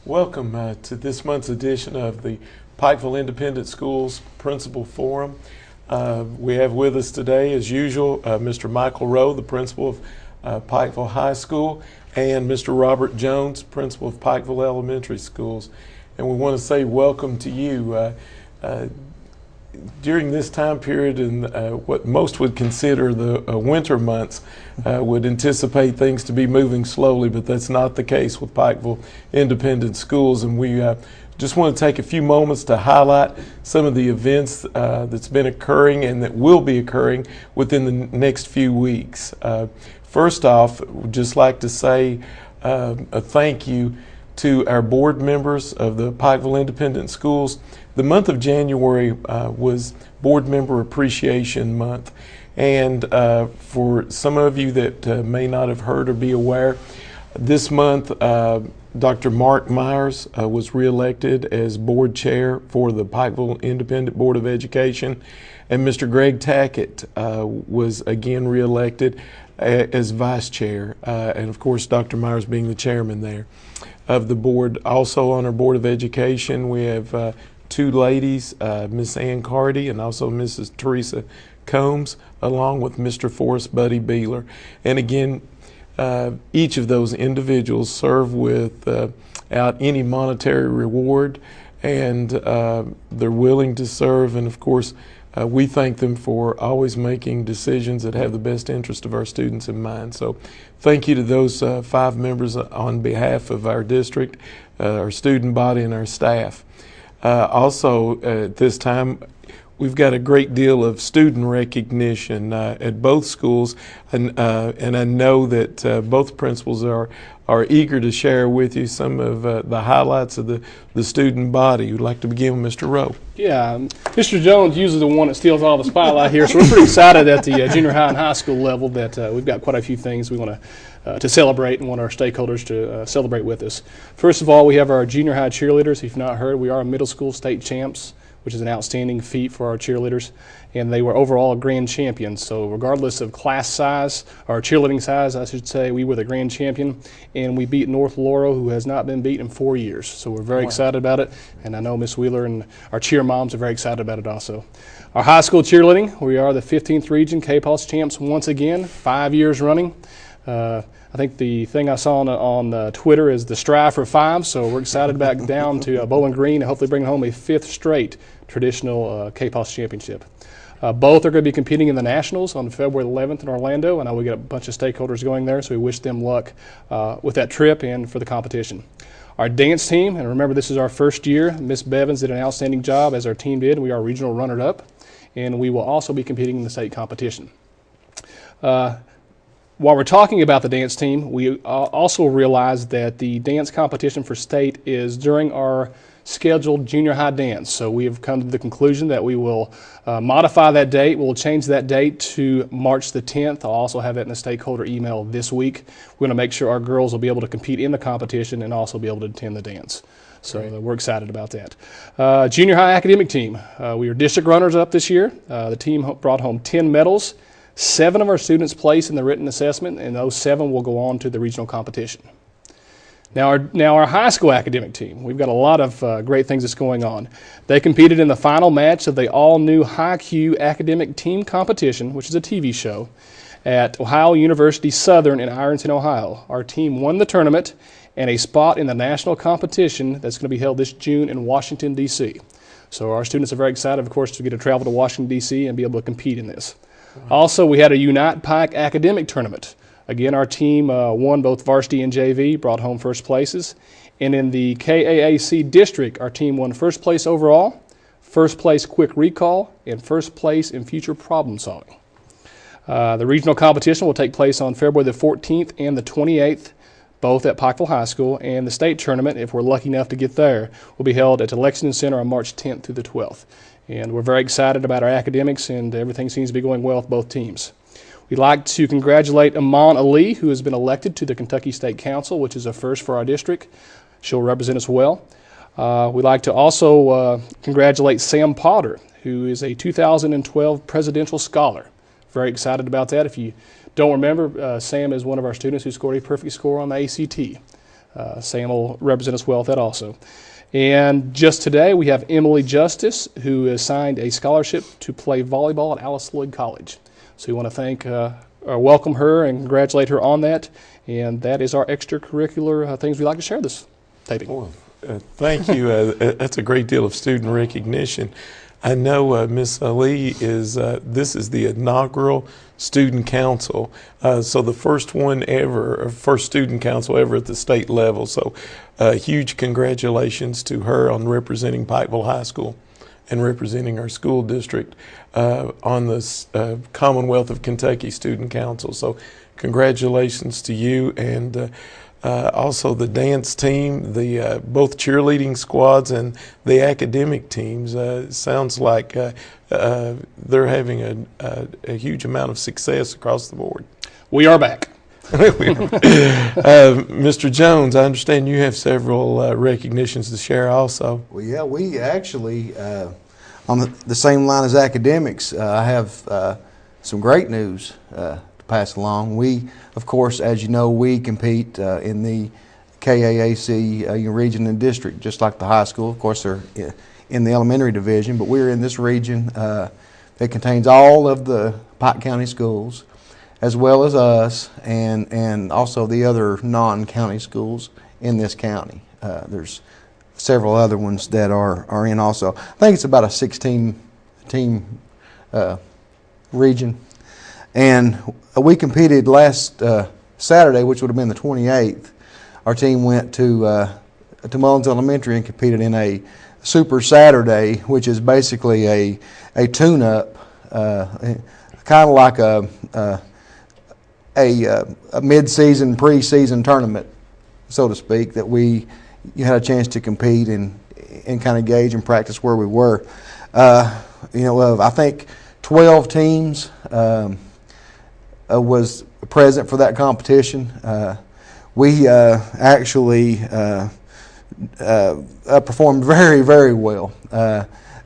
Welcome to this month's edition of the Pikeville Independent Schools Principal Forum. We have with us today, as usual, Mr. Michael Rowe, the principal of Pikeville High School, and Mr. Robert Jones, principal of Pikeville Elementary Schools. And we want to say welcome to you. During this time period in what most would consider the winter months, would anticipate things to be moving slowly, but that's not the case with Pikeville Independent Schools. And we just want to take a few moments to highlight some of the events that's been occurring and that will be occurring within the next few weeks. First off, we'd just like to say a thank you to our board members of the Pikeville Independent Schools. The month of January was Board Member Appreciation Month, and for some of you that may not have heard or be aware, this month Dr. Mark Myers was reelected as board chair for the Pikeville Independent Board of Education, and Mr. Greg Tackett was again reelected as vice chair, and of course Dr. Myers being the chairman there of the board. Also on our Board of Education, we have two ladies, Miss Ann Cardy and also Mrs. Teresa Combs, along with Mr. Forrest Buddy Beeler. And again, each of those individuals serve without any monetary reward, and they're willing to serve, and of course we thank them for always making decisions that have the best interest of our students in mind. So thank you to those 5 members on behalf of our district, our student body, and our staff. Also, at this time, we've got a great deal of student recognition at both schools, and I know that both principals are eager to share with you some of the highlights of the student body. We'd like to begin with Mr. Rowe. Yeah, Mr. Jones usually the one that steals all the spotlight here, so we're pretty excited at the junior high and high school level that we've got quite a few things we want to celebrate and want our stakeholders to celebrate with us. First of all, we have our junior high cheerleaders. If you've not heard, we are middle school state champs, which is an outstanding feat for our cheerleaders, and they were overall grand champions. So regardless of class size, or cheerleading size, I should say, we were the grand champion, and we beat North Laurel, who has not been beat in 4 years. So we're very excited about it, and I know Miss Wheeler and our cheer moms are very excited about it also. Our high school cheerleading, we are the 15th region KPOS champs once again, 5 years running. I think the thing I saw on Twitter is the strive for 5, so we're excited back down to Bowling Green and hopefully bring home a 5th straight traditional KPOS championship. Both are going to be competing in the Nationals on February 11th in Orlando. I know we got a bunch of stakeholders going there, so we wish them luck with that trip and for the competition. Our dance team, and remember this is our first year, Miss Bevins did an outstanding job as our team did. We are regional runner-up, and we will also be competing in the state competition. While we're talking about the dance team, we also realize that the dance competition for state is during our scheduled junior high dance. So we have come to the conclusion that we will modify that date. We'll change that date to March the 10th. I'll also have that in the stakeholder email this week. We're going to make sure our girls will be able to compete in the competition and also be able to attend the dance. So we're excited about that. Junior high academic team. We are district runners up this year. The team brought home 10 medals. 7 of our students placed in the written assessment, and those 7 will go on to the regional competition. Now our high school academic team, we've got a lot of great things that's going on. They competed in the final match of the all-new High-Q Academic Team Competition, which is a TV show, at Ohio University Southern in Ironton, Ohio. Our team won the tournament and a spot in the national competition that's going to be held this June in Washington, D.C. So our students are very excited, of course, to get to travel to Washington, D.C. and be able to compete in this. Also, we had a Unite Pike academic tournament. Again, our team won both varsity and JV, brought home first places. And in the KAAC district, our team won first place overall, first place quick recall, and first place in future problem solving. The regional competition will take place on February the 14th and the 28th, both at Pikeville High School, and the state tournament, if we're lucky enough to get there, will be held at the Lexington Center on March 10th through the 12th. And we're very excited about our academics, and everything seems to be going well with both teams. We'd like to congratulate Aman Ali, who has been elected to the Kentucky State Council, which is a first for our district. She'll represent us well. We'd like to also congratulate Sam Potter, who is a 2012 Presidential Scholar. Very excited about that. If you don't remember, Sam is one of our students who scored a perfect score on the ACT. Sam will represent us well with that also. And just today, we have Emily Justice, who has signed a scholarship to play volleyball at Alice Lloyd College. So we want to thank, welcome her and congratulate her on that. And that is our extracurricular things we like to share this taping. Well, thank you. That's a great deal of student recognition. I know Ms. Lee is, this is the inaugural student council. So the first one ever, first student council ever at the state level. So huge congratulations to her on representing Pikeville High School and representing our school district on the Commonwealth of Kentucky Student Council. So congratulations to you, and also the dance team, the both cheerleading squads and the academic teams. Sounds like they're having a huge amount of success across the board. We are back. Mr. Jones, I understand you have several recognitions to share also. Well, yeah, we actually, on the same line as academics, I have some great news to pass along. We, of course, as you know, we compete in the KAAC region and district, just like the high school. Of course, they're in the elementary division, but we're in this region that contains all of the Pike County schools, as well as us, and also the other non-county schools in this county. There's several other ones that are in also. I think it's about a 16-team region. And we competed last Saturday, which would have been the 28th. Our team went to Mullins Elementary and competed in a Super Saturday, which is basically a tune-up, kind of like a mid-season, pre-season tournament, so to speak, that you had a chance to compete and kind of gauge and practice where we were. I think 12 teams was present for that competition. We actually performed very, very well,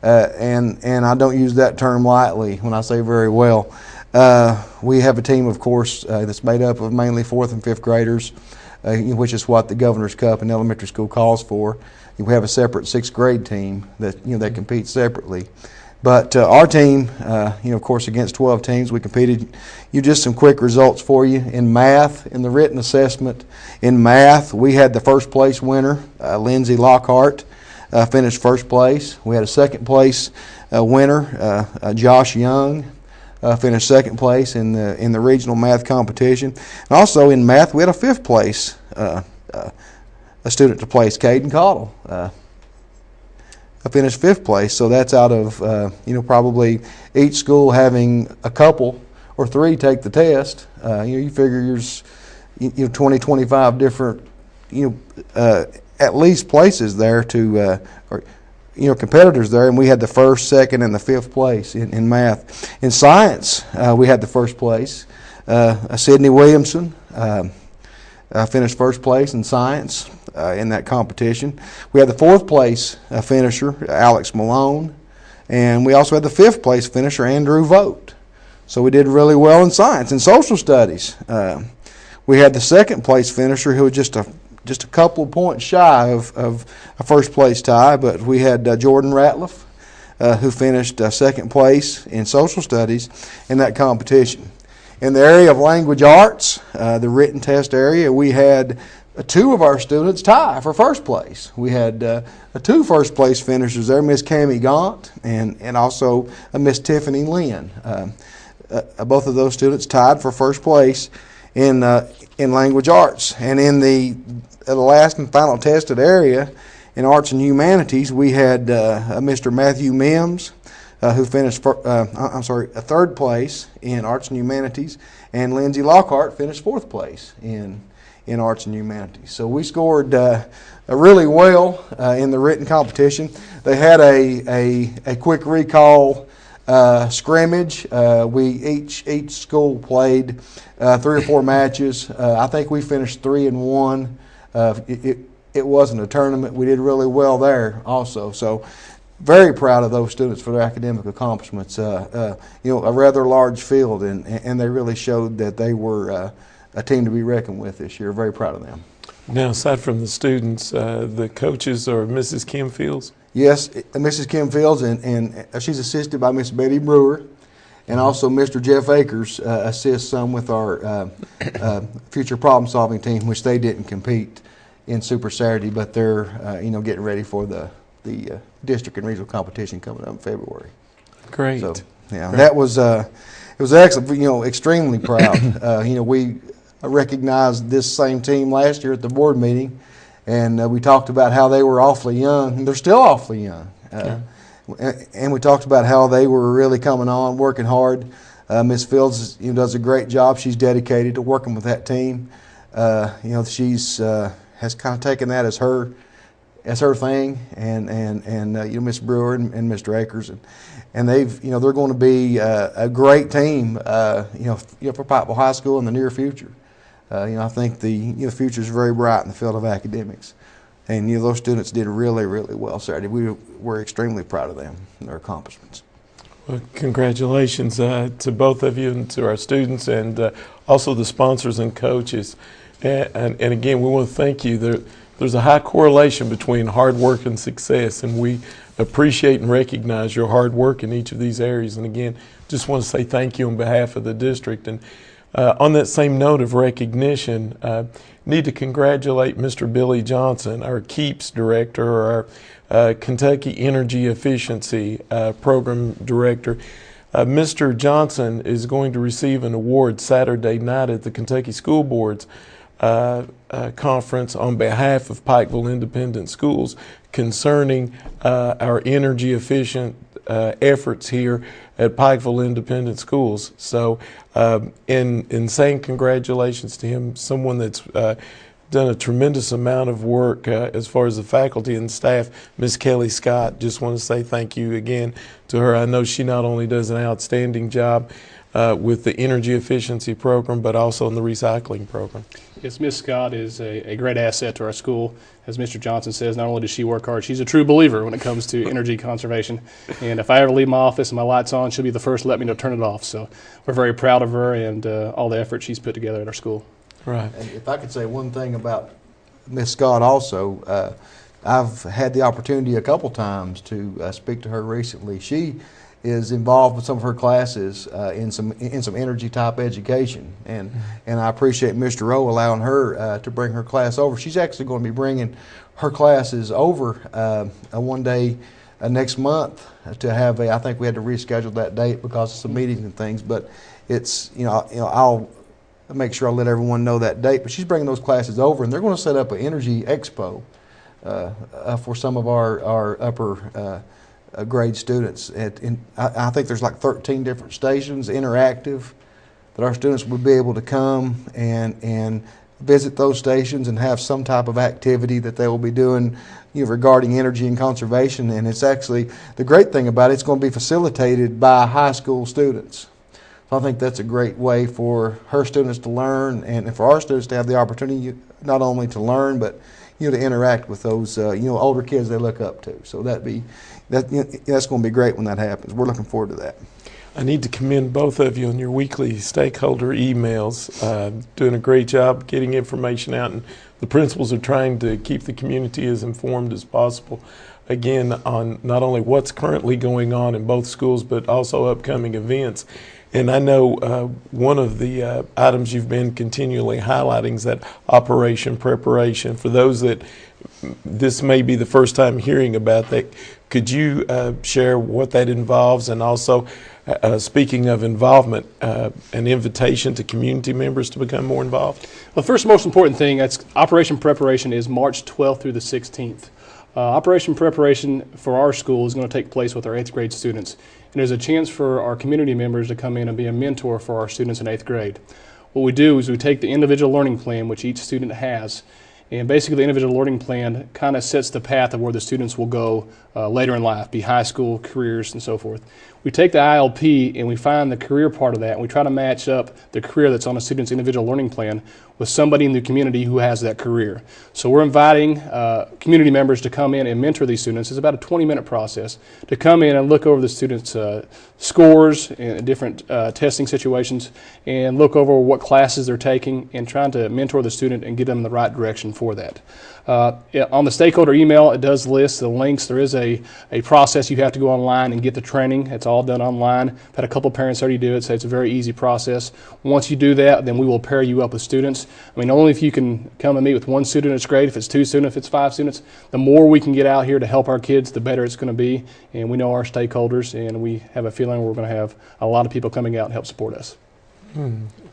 and I don't use that term lightly when I say very well. We have a team, of course, that's made up of mainly 4th and 5th graders, which is what the Governor's Cup in elementary school calls for. We have a separate 6th grade team that that competes separately. But our team, of course, against 12 teams, we competed. Just some quick results for you. In math, in the written assessment, in math, we had the first place winner, Lindsay Lockhart, finished first place. We had a second place winner, Josh Young, finished second place in the regional math competition. And also in math, we had a 5th place a student to place, Caden Cottle. I finished 5th place, so that's out of probably each school having a couple or 3 take the test. You figure there's 20, 25 different at least places there to or competitors there, and we had the 1st, 2nd, and the 5th place in math. In science, we had the 1st place. Sydney Williamson finished 1st place in science in that competition. We had the 4th place finisher, Alex Malone, and we also had the 5th place finisher, Andrew Vogt. So we did really well in science. In social studies, we had the 2nd place finisher, who was just a couple of points shy of a 1st place tie, but we had Jordan Ratliff, who finished 2nd place in social studies in that competition. In the area of language arts, the written test area, we had 2 of our students tie for 1st place. We had 2 1st place finishers there, Miss Cammie Gaunt and also Miss Tiffany Lynn. Both of those students tied for 1st place in language arts. And in the last and final tested area, in arts and humanities, we had Mr. Matthew Mims, who finished, 3rd place in arts and humanities, and Lindsay Lockhart finished 4th place in arts and humanities. So we scored really well in the written competition. They had a quick recall scrimmage. Each school played 3 or 4 matches. I think we finished 3-1. It wasn't a tournament. We did really well there also. So very proud of those students for their academic accomplishments. A rather large field, and they really showed that they were a team to be reckoned with this year. Very proud of them. Now, aside from the students, the coaches are Mrs. Kim Fields? Yes, Mrs. Kim Fields, and she's assisted by Miss Betty Brewer, and also Mr. Jeff Akers assists some with our future problem-solving team, which they didn't compete in Super Saturday, but they're getting ready for the district and regional competition coming up in February. Great. So yeah, great. That was it was excellent. Extremely proud. We recognized this same team last year at the board meeting, and we talked about how they were awfully young, and they're still awfully young. And we talked about how they were really coming on, working hard. Miss Fields, does a great job. She's dedicated to working with that team. She's has kind of taken that as her thing, and Miss Brewer and Mr. Akers, and they're going to be a great team, for Pikeville High School in the near future. I think the future is very bright in the field of academics, and those students did really, really well Saturday. We were extremely proud of them and their accomplishments. Well, congratulations to both of you and to our students, and also the sponsors and coaches. And again, we want to thank you. There's a high correlation between hard work and success, and we appreciate and recognize your hard work in each of these areas. And again, just want to say thank you on behalf of the district. And on that same note of recognition, need to congratulate Mr. Billy Johnson, our KEEPS director, or our Kentucky Energy Efficiency Program director. Mr. Johnson is going to receive an award Saturday night at the Kentucky School Board's conference on behalf of Pikeville Independent Schools concerning our energy efficient efforts here at Pikeville Independent Schools. So in saying congratulations to him, someone that's done a tremendous amount of work as far as the faculty and staff, Ms. Kelly Scott, just want to say thank you again to her. I know she not only does an outstanding job with the energy efficiency program, but also in the recycling program. Yes, Ms. Scott is a great asset to our school. As Mr. Johnson says, not only does she work hard, she's a true believer when it comes to energy conservation. And if I ever leave my office and my light's on, she'll be the first to let me know to turn it off. So we're very proud of her and all the effort she's put together at our school. Right. And if I could say one thing about Ms. Scott also, I've had the opportunity a couple times to speak to her recently. She is involved with some of her classes in some energy type education, and I appreciate Mr. Rowe allowing her to bring her class over. She's actually going to be bringing her classes over one day next month to have I think we had to reschedule that date because of some meetings and things, but it's I'll make sure I let everyone know that date. But she's bringing those classes over, and they're going to set up an energy expo for some of our upper grade students. I think there's like 13 different stations, interactive, that our students would be able to come and visit those stations and have some type of activity that they will be doing regarding energy and conservation. And it's actually, the great thing about it, it's going to be facilitated by high school students. So I think that's a great way for her students to learn and for our students to have the opportunity not only to learn, but to interact with those older kids they look up to. So that's going to be great when that happens. We're looking forward to that. I need to commend both of you on your weekly stakeholder emails, doing a great job getting information out, and the principals are trying to keep the community as informed as possible, again, on not only what's currently going on in both schools, but also upcoming events. And I know one of the items you've been continually highlighting is that operation preparation. For those that this may be the first time hearing about that, could you share what that involves, and also speaking of involvement, an invitation to community members to become more involved? Well, the first most important thing, that's operation preparation, is March 12th through the 16th. Operation preparation for our school is going to take place with our 8th grade students. And there's a chance for our community members to come in and be a mentor for our students in 8th grade. What we do is we take the individual learning plan, which each student has, and basically the individual learning plan kind of sets the path of where the students will go later in life, be high school, careers, and so forth. We take the ILP and we find the career part of that, and we try to match up the career that's on a student's individual learning plan with somebody in the community who has that career. So we're inviting community members to come in and mentor these students. It's about a 20-minute process to come in and look over the students' scores in different testing situations and look over what classes they're taking and trying to mentor the student and get them in the right direction for that. On the stakeholder email, it does list the links. There is a process you have to go online and get the training. It's all done online. I've had a couple parents already do it, so it's a very easy process. Once you do that, then we will pair you up with students. I mean, only if you can come and meet with one student, it's great. If it's 2 students, if it's 5 students, the more we can get out here to help our kids, the better it's going to be. And we know our stakeholders, and we have a feeling we're going to have a lot of people coming out and help support us.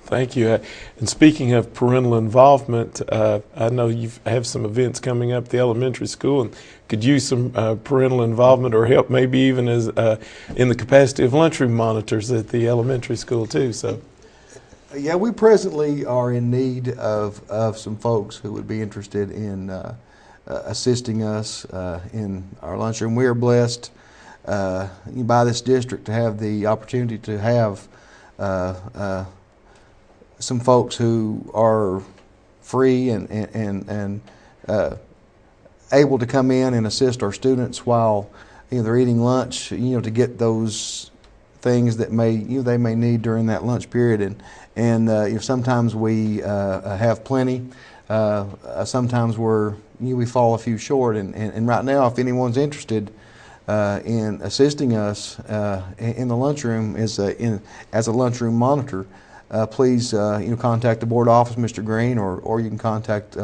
Thank you. And speaking of parental involvement, I know you have some events coming up at the elementary school and could use some parental involvement or help, maybe even as in the capacity of lunchroom monitors at the elementary school too. So, yeah, we presently are in need of some folks who would be interested in assisting us in our lunchroom. We are blessed by this district to have the opportunity to have some folks who are free and able to come in and assist our students while they're eating lunch, to get those things that they may need during that lunch period. And sometimes we have plenty. Sometimes we fall a few short. And right now, if anyone's interested in assisting us in the lunchroom as a lunchroom monitor, please contact the board office, Mr. Green, or you can contact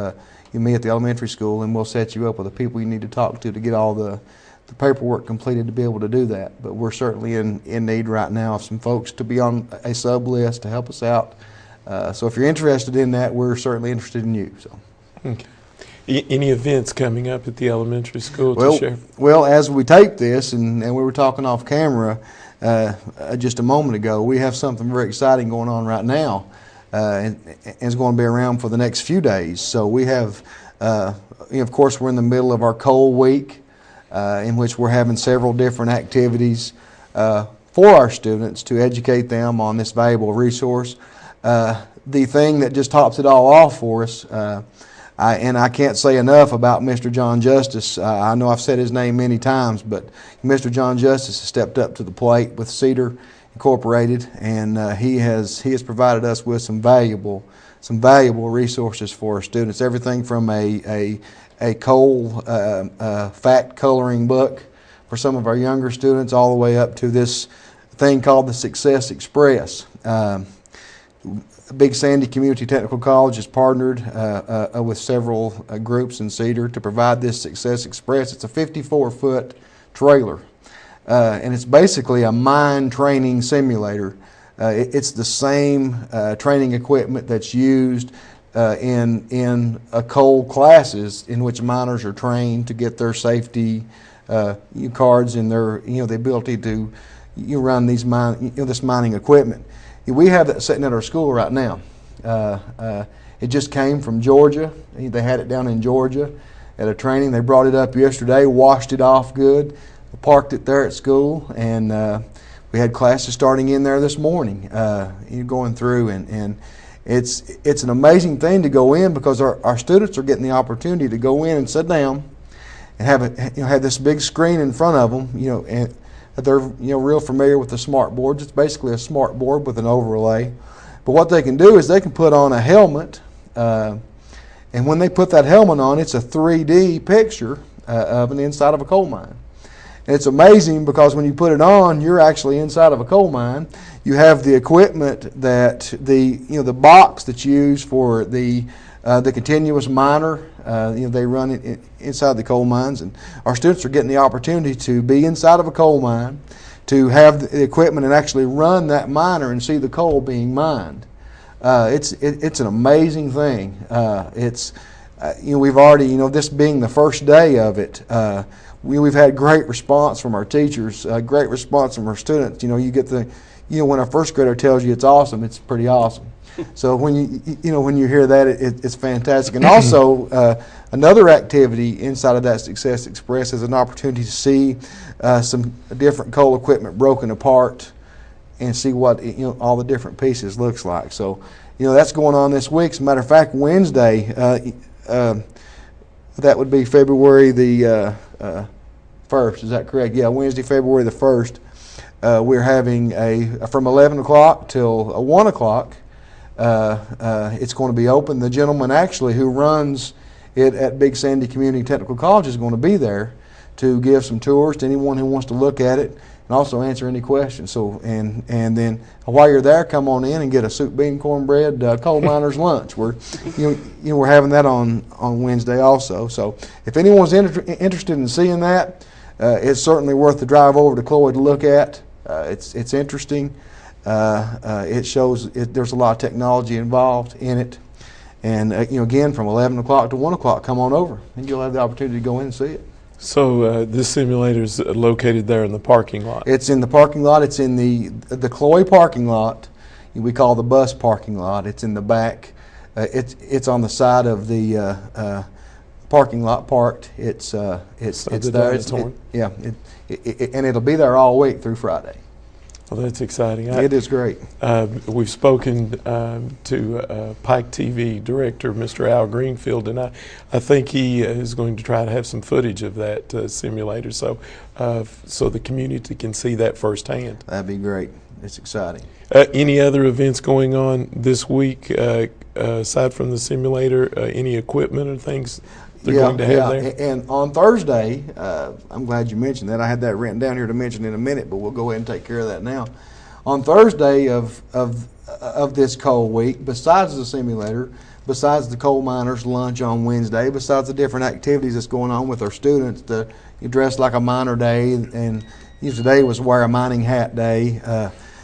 me at the elementary school, and we'll set you up with the people you need to talk to get all the paperwork completed to be able to do that. But we're certainly in need right now of some folks to be on a sub list to help us out. So if you're interested in that, we're certainly interested in you. So. Okay. Any events coming up at the elementary school to share? Well, as we tape this, and we were talking off camera just a moment ago, we have something very exciting going on right now, and it's going to be around for the next few days. So we have, of course, we're in the middle of our coal week, in which we're having several different activities for our students to educate them on this valuable resource. The thing that just tops it all off for us, and I can't say enough about Mr. John Justice. I know I've said his name many times, but Mr. John Justice has stepped up to the plate with Cedar Incorporated, and he has provided us with some valuable resources for our students. Everything from a coal fact coloring book for some of our younger students, all the way up to this thing called the Success Express. Big Sandy Community Technical College has partnered with several groups in Cedar to provide this Success Express. It's a 54-foot trailer, and it's basically a mine training simulator. It's the same training equipment that's used in coal classes in which miners are trained to get their safety cards and their the ability to run these this mining equipment. We have that sitting at our school right now. It just came from Georgia. They had it down in Georgia at a training. They brought it up yesterday, washed it off good, parked it there at school, and we had classes starting in there this morning. Going through, and it's an amazing thing to go in because our students are getting the opportunity to go in and sit down and have this big screen in front of them, and they're real familiar with the smart boards. It's basically a smart board with an overlay. But what they can do is they can put on a helmet, and when they put that helmet on, it's a 3D picture of an inside of a coal mine. And it's amazing because when you put it on, you're actually inside of a coal mine. You have the equipment that the box that's used for the continuous miner. They run it inside the coal mines, and our students are getting the opportunity to be inside of a coal mine, to have the equipment and actually run that miner and see the coal being mined. It's an amazing thing. We've already, this being the first day of it, we've had great response from our teachers, great response from our students. You get when a first grader tells you it's awesome, it's pretty awesome. So when you hear that, it's fantastic. And also another activity inside of that Success Express is an opportunity to see some different coal equipment broken apart and see what all the different pieces looks like. So that's going on this week. As a matter of fact, Wednesday, that would be February the 1st. Is that correct? Yeah, Wednesday, February the 1st. We're having from 11 o'clock till 1 o'clock. It's going to be open. The gentleman actually who runs at Big Sandy Community Technical College is going to be there to give some tours to anyone who wants to look at it and also answer any questions. So, and then while you're there, come on in and get a soup, bean, cornbread, coal miner's lunch. We're we're having that on Wednesday also. So if anyone's interested in seeing that, it's certainly worth the drive over to Chloe to look at. It's interesting. It shows there's a lot of technology involved in it. And again, from 11 o'clock to 1 o'clock, come on over, and you'll have the opportunity to go in and see it. So this simulator is located there in the parking lot. It's in the parking lot. It's in the Chloe parking lot. We call the bus parking lot. It's in the back. It's on the side of the parking lot parked. It's there. And it'll be there all week through Friday. Well, that's exciting. It is great. We've spoken to Pike TV director, Mr. Al Greenfield, and I think he is going to try to have some footage of that simulator so the community can see that firsthand. That'd be great. It's exciting. Any other events going on this week aside from the simulator? Any equipment or things they're going to have there? And on Thursday, I'm glad you mentioned that. I had that written down here to mention in a minute, but we'll go ahead and take care of that now. On Thursday of this coal week, besides the simulator, besides the coal miners' lunch on Wednesday, besides the different activities that's going on with our students, you dress like a miner day, and today was wear a mining hat day.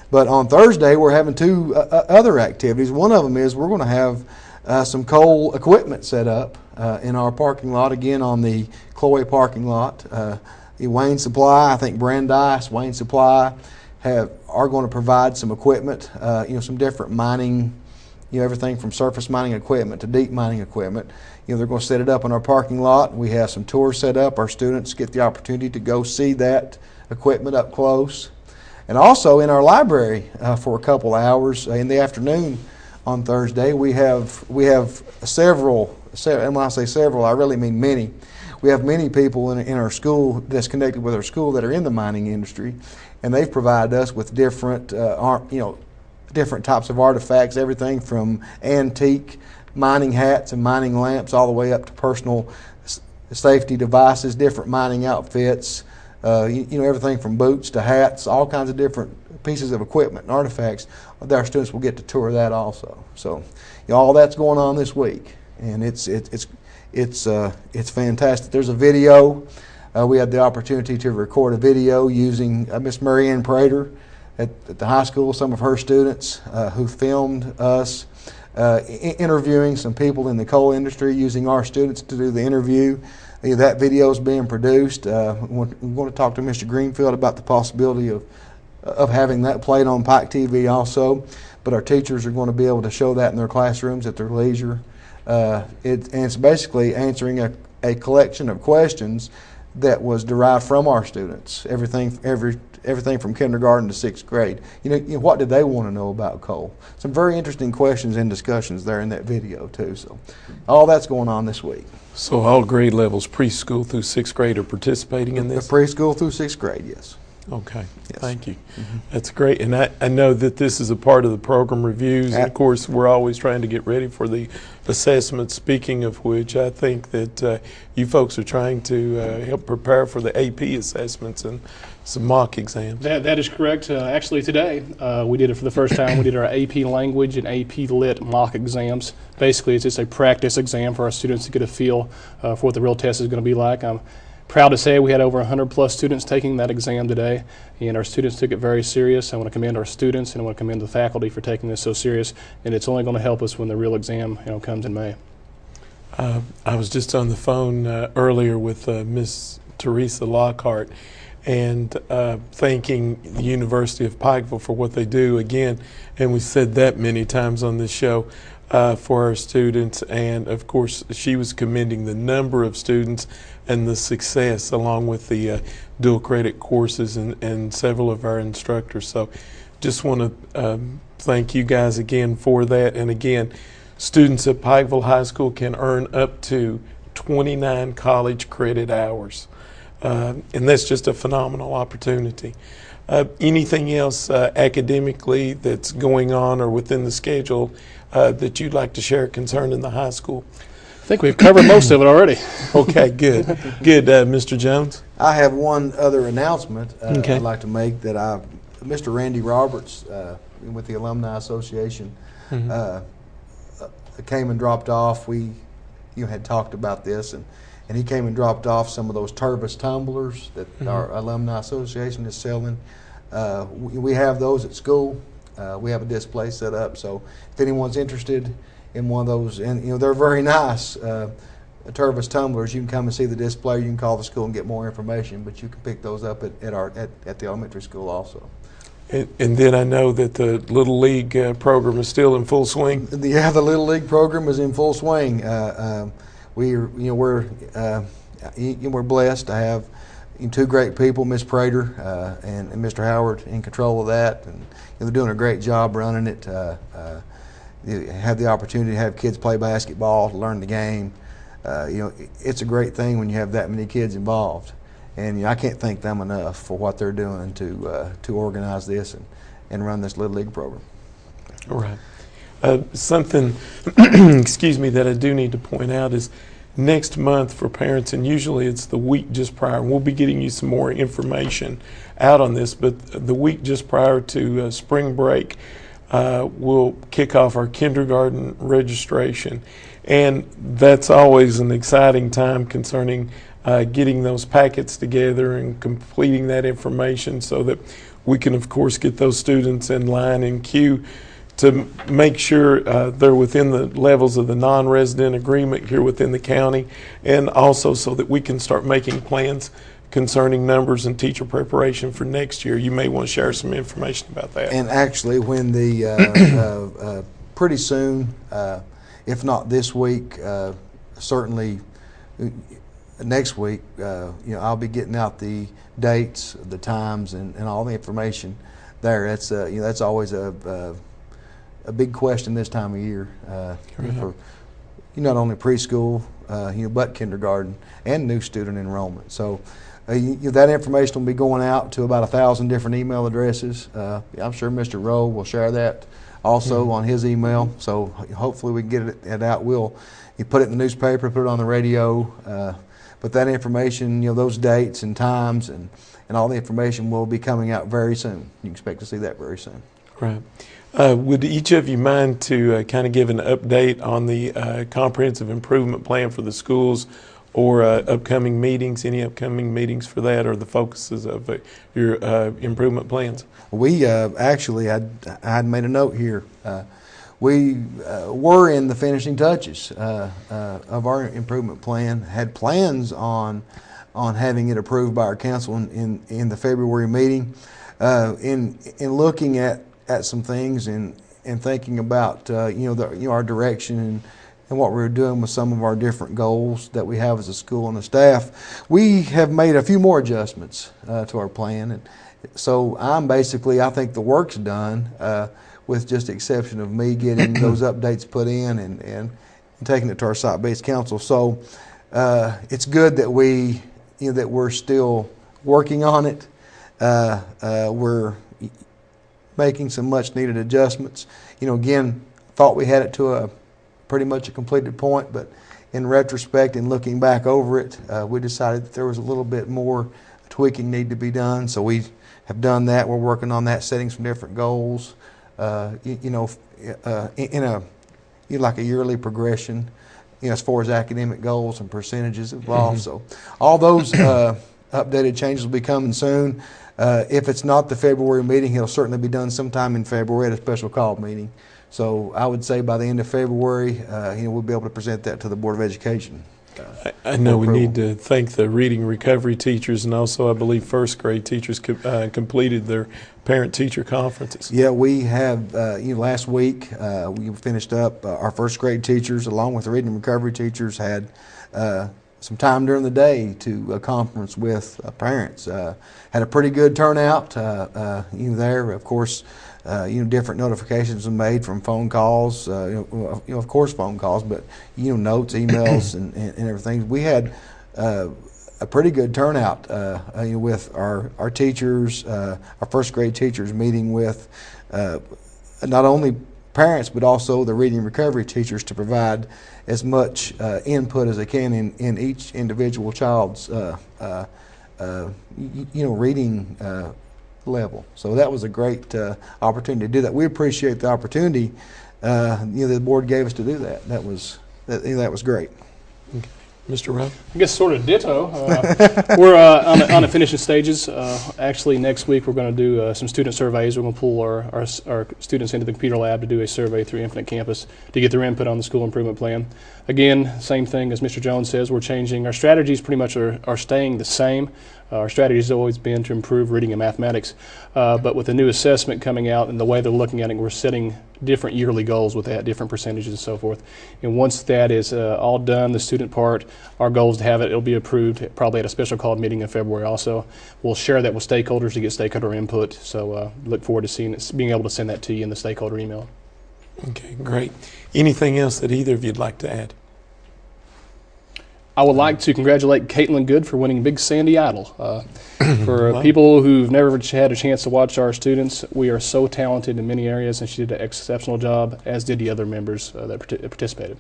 But on Thursday, we're having two other activities. One of them is we're going to have some coal equipment set up in our parking lot, again on the Chloe parking lot. Wayne Supply, I think Brandeis, Wayne Supply are going to provide some equipment, some different mining, everything from surface mining equipment to deep mining equipment. They're going to set it up in our parking lot. We have some tours set up. Our students get the opportunity to go see that equipment up close. And also in our library for a couple hours in the afternoon on Thursday, we have several, and when I say several, I really mean many. We have many people in our school that's connected with our school that are in the mining industry, and they've provided us with different, different types of artifacts, everything from antique mining hats and mining lamps all the way up to personal safety devices, different mining outfits, everything from boots to hats, all kinds of different pieces of equipment and artifacts. Our students will get to tour that also. So, all that's going on this week, and it's fantastic. There's a video. We had the opportunity to record a video using Miss Marianne Prater at the high school. Some of her students who filmed us interviewing some people in the coal industry, using our students to do the interview. That video is being produced. We want to talk to Mr. Greenfield about the possibility of having that played on Pike TV also. But our teachers are going to be able to show that in their classrooms at their leisure. And it's basically answering a collection of questions that was derived from our students. Everything from kindergarten to 6th grade. What did they want to know about coal? Some very interesting questions and discussions there in that video too. So all that's going on this week. So all grade levels, preschool through 6th grade, are participating in this? Preschool through 6th grade, yes. Okay, yes. Thank you. Mm-hmm. That's great. And I know that this is a part of the program reviews. And of course, we're always trying to get ready for the assessments, speaking of which I think that you folks are trying to help prepare for the AP assessments and some mock exams. That is correct. Actually today, we did it for the first time. We did our AP Language and AP Lit mock exams. Basically, it's just a practice exam for our students to get a feel for what the real test is going to be like. I'm proud to say we had over 100 plus students taking that exam today, and our students took it very serious. I want to commend our students, and I want to commend the faculty for taking this so serious, and it's only going to help us when the real exam comes in May. I was just on the phone earlier with Miss Teresa Lockhart, and thanking the University of Pikeville for what they do again, and we said that many times on this show for our students, and of course she was commending the number of students and the success along with the dual credit courses and several of our instructors. So just want to thank you guys again for that. And again, students at Pikeville High School can earn up to 29 college credit hours. And that's just a phenomenal opportunity. Anything else academically that's going on or within the schedule that you'd like to share concerning the high school? think we've covered most of it already. Okay, good. Good. Mr. Jones? I have one other announcement Okay. I'd like to make that Mr. Randy Roberts with the Alumni Association came and dropped off. We had talked about this, and he came and dropped off some of those Tervis tumblers that our Alumni Association is selling. We have those at school. We have a display set up, so if anyone's interested in one of those, and they're very nice Tervis tumblers, you can come and see the display. You can call the school and get more information, but you can pick those up at the elementary school also. And then I know that the Little League program is still in full swing. Yeah, the Little League program is in full swing. We're blessed to have two great people, Miss Prater and Mr. Howard, in control of that, and they're doing a great job running it. You have the opportunity to have kids play basketball, to learn the game. It's a great thing when you have that many kids involved. And I can't thank them enough for what they're doing to organize this and run this Little League program. All right. Something, excuse me, that I do need to point out is next month for parents, and usually it's the week just prior, and we'll be getting you some more information out on this, but the week just prior to spring break, we'll kick off our kindergarten registration. And that's always an exciting time concerning getting those packets together and completing that information so that we can, of course, get those students in line and queue to make sure they're within the levels of the non-resident agreement here within the county, and also so that we can start making plans concerning numbers and teacher preparation for next year. You may want to share some information about that. And actually, when the pretty soon, if not this week, certainly next week, I'll be getting out the dates, the times, and all the information there. That's always a big question this time of year for not only preschool, but kindergarten and new student enrollment. So that information will be going out to about 1,000 different email addresses. I'm sure Mr. Rowe will share that also on his email. So hopefully we can get it out. You put it in the newspaper, put it on the radio. But that information, those dates and times and all the information will be coming out very soon. You can expect to see that very soon. Right. Would each of you mind to kind of give an update on the comprehensive improvement plan for the schools, or upcoming meetings, any upcoming meetings for that, or the focuses of your improvement plans? We actually, I had made a note here. We were in the finishing touches of our improvement plan, had plans on having it approved by our council in the February meeting. In looking at some things and thinking about our direction and what we're doing with some of our different goals that we have as a school and a staff, we have made a few more adjustments to our plan. And so I think the work's done, with just the exception of me getting those updates put in and taking it to our site-based council. So it's good that we're still working on it. We're making some much-needed adjustments. Again, thought we had it to pretty much a completed point, but in retrospect and looking back over it, we decided that there was a little bit more tweaking need to be done. So we have done that. We're working on that, setting some different goals. In a like a yearly progression, as far as academic goals and percentages involved. So all those updated changes will be coming soon. If it's not the February meeting, it'll certainly be done sometime in February at a special call meeting. So I would say by the end of February, we'll be able to present that to the Board of Education. I know we need to thank the reading recovery teachers, and also I believe first grade teachers completed their parent-teacher conferences. Yeah, we have, last week we finished up our first grade teachers along with the reading recovery teachers had some time during the day to conference with parents. Had a pretty good turnout there. Of course, different notifications were made from phone calls, of course phone calls, but notes, emails, and everything. We had a pretty good turnout with our teachers, our first grade teachers meeting with not only parents, but also the reading recovery teachers to provide as much input as they can in each individual child's reading level. So that was a great opportunity to do that. We appreciate the opportunity the board gave us to do that. That was great. Okay. Mr. Rudd? I guess sort of ditto. We're on the finishing stages. Actually, next week we're going to do some student surveys. We're going to pull our students into the computer lab to do a survey through Infinite Campus to get their input on the school improvement plan. Again, same thing as Mr. Jones says, we're changing. Our strategies pretty much are staying the same. Our strategy has always been to improve reading and mathematics, but with the new assessment coming out and the way they're looking at it, we're setting different yearly goals with that, different percentages and so forth. And once that is all done, the student part, our goal is to have it'll be approved probably at a special called meeting in February also. We'll share that with stakeholders to get stakeholder input, so look forward to being able to send that to you in the stakeholder email. Okay, great. Anything else that either of you'd like to add? I would like to congratulate Caitlin Good for winning Big Sandy Idol. For people who've never had a chance to watch our students, we are so talented in many areas, and she did an exceptional job, as did the other members that participated.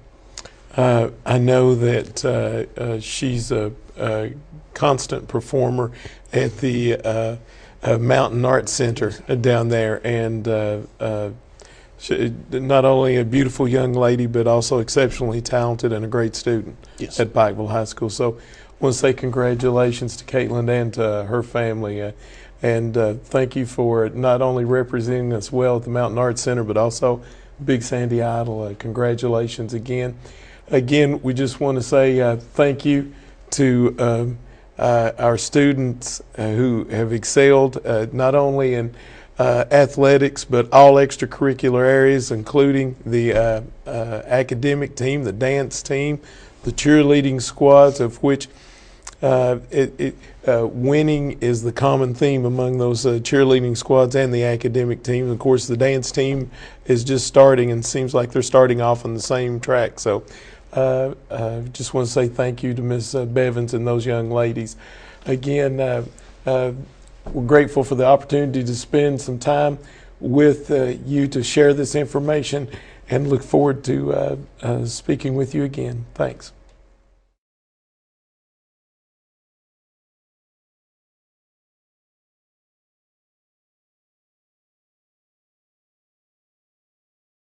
I know that she's a constant performer at the Mountain Arts Center down there, and she, not only a beautiful young lady, but also exceptionally talented and a great student at Pikeville High School. So I want to say congratulations to Caitlin and to her family. And thank you for not only representing us well at the Mountain Arts Center, but also Big Sandy Idol. Congratulations again. Again, we just want to say thank you to our students who have excelled not only in athletics, but all extracurricular areas, including the academic team, the dance team, the cheerleading squads, of which winning is the common theme among those cheerleading squads and the academic team. Of course, the dance team is just starting and seems like they're starting off on the same track. So just want to say thank you to Ms. Bevins and those young ladies. Again, we're grateful for the opportunity to spend some time with you to share this information, and look forward to speaking with you again. Thanks.